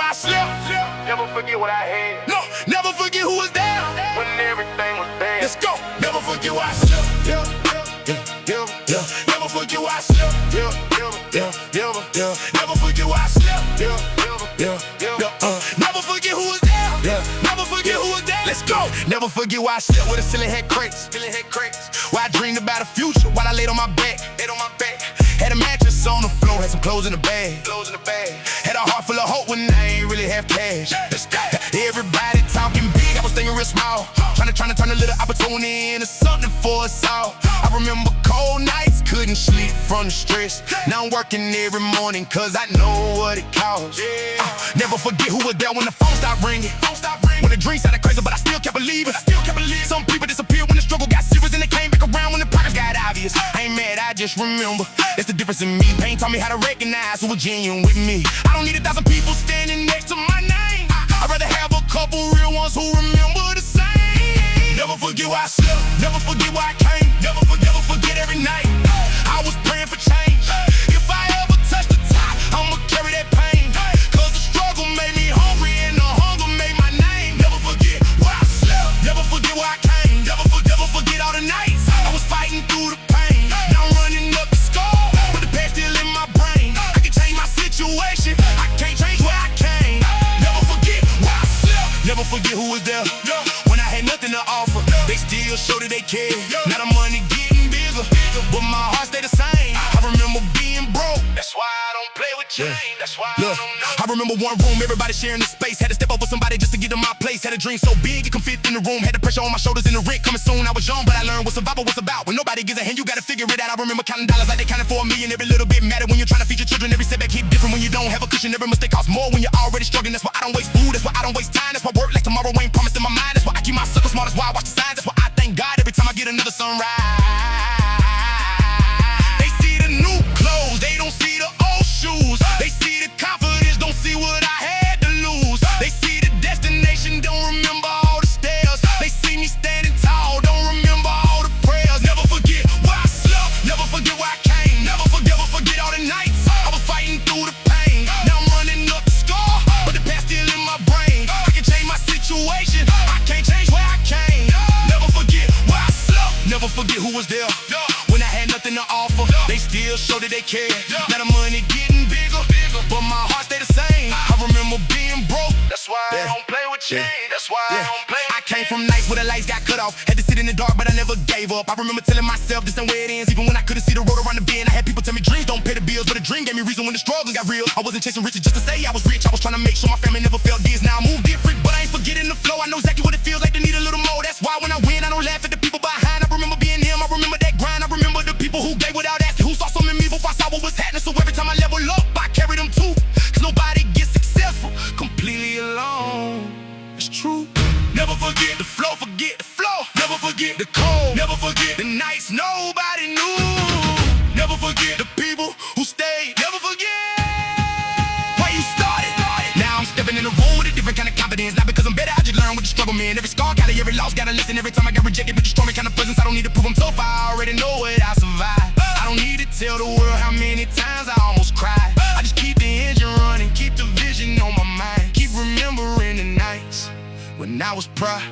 where I slept. Never forget what I had No, never forget who was there. when everything was bad. Let's go. Never forget where I slept. Never forget where I slept. Never forget where I slept. Never forget who was there. Never forget who was there. Let's go. Never forget where I slept with a ceiling had cracks. Where I dreamed about the future while I laid on my back. Had a mattress on the floor, had some clothes in the bag. Had a heart full of hope when I ain't really have cash. Everybody talking big, I was thinking real small. Trying to turn a little opportunity into something for us all. I remember cold nights, couldn't sleep from the stress. Now I'm working every morning cause I know what it costs. Never forget who was there when the phone stopped ringing. When the dreams sounded crazy but I still kept believing. Some people disappeared when the struggle got serious, and they came back around when the progress got obvious. I ain't mad, I just remember. That's the difference in me. Pain taught me how to recognize who was genuine with me. I don't need 1,000 people standing next to my name. I'd rather have a couple real ones who remember the same. Never forget where I slept. Never forget where I came. Never forget every night I was praying for change. If I ever touch the top, I'ma carry that pain. Cause the struggle made me hungry and the hunger made my name. Never forget where I slept. Never forget where I came. Never forget all the nights I was fighting through the pain. Now I'm running up the score, but the past still in my brain. I can change my situation, I can't change where I came. Never forget where I slept. Never forget who was there when I had nothing to offer. They still showed that they cared. Now the money getting bigger, but my heart stayed the same. I remember being broke, that's why I don't play with change. That's why I don't know. I remember one room, everybody sharing the space. Had to step over somebody just to get to my place. Had a dream so big it could fit in the room. Had the pressure on my shoulders and the rent coming soon. I was young, but I learned what survival was about. When nobody gives a hand, you gotta figure it out. I remember counting dollars like they counted for $1 million. Every little bit mattered when you're trying to feed your children. Every setback hit different when you don't have a cushion. Every mistake costs more when you're already struggling. That's why I don't waste food, that's why I don't waste time. That's why work like tomorrow ain't promised in my mind. That's why I keep my circle small, that's why I watch the signs. That's why I thank God every time I get another sunrise. They see the new clothes, they don't see the old shoes. They see the confidence, don't see what I had to lose. They see the destination, don't remember all the stairs. They see me standing tall, don't remember all the prayers. Never forget where I slept, never forget where I came. Never forget all the nights I was fighting through the pain. Now I'm running up the score, but the past still in my brain. I can change my situation, I can't change where I came. Never forget where I slept, never forget who was there when I had nothing to offer. They still showed that they cared. Now the money getting bigger, but my heart stayed the same. I remember being broke, that's why I don't play with change. That's why I don't play with. I came from nights where the lights got cut off. Had to sit in the dark, but I never gave up. I remember telling myself this ain't where it ends. Even when I couldn't see the road around the bend, I had people tell me dreams don't pay the bills, but a dream gave me reason when the struggle got real. I wasn't chasing riches just to say I was rich. I was trying to make sure my family never felt this. Now I move different, but I ain't forgetting the flow. I know exactly what it feels like to need a little more. That's why when I win, I don't laugh at the people behind. I remember being him, I remember that grind. I remember the people who gave without asking, who saw something in me before I saw what was happening. So every time I level up, I carry them too. Cause nobody gets successful completely alone. It's true. Never forget the flow, forget the flow. Never forget the cold, never forget the nights nobody knew. Never forget the people who stayed. Never forget where you started. Now I'm stepping in the room with a different kind of confidence. Not because I'm better, I just learned with the struggle, man. Every scar counted, every loss gotta listen. Every time I got rejected, but you strong me kind of presence. I don't need to prove I'm tough, I already know it, I survived. I don't need to tell the world how many times I almost cried. I just keep the engine running, keep the vision on my mind. Keep remembering the nights when I was proud.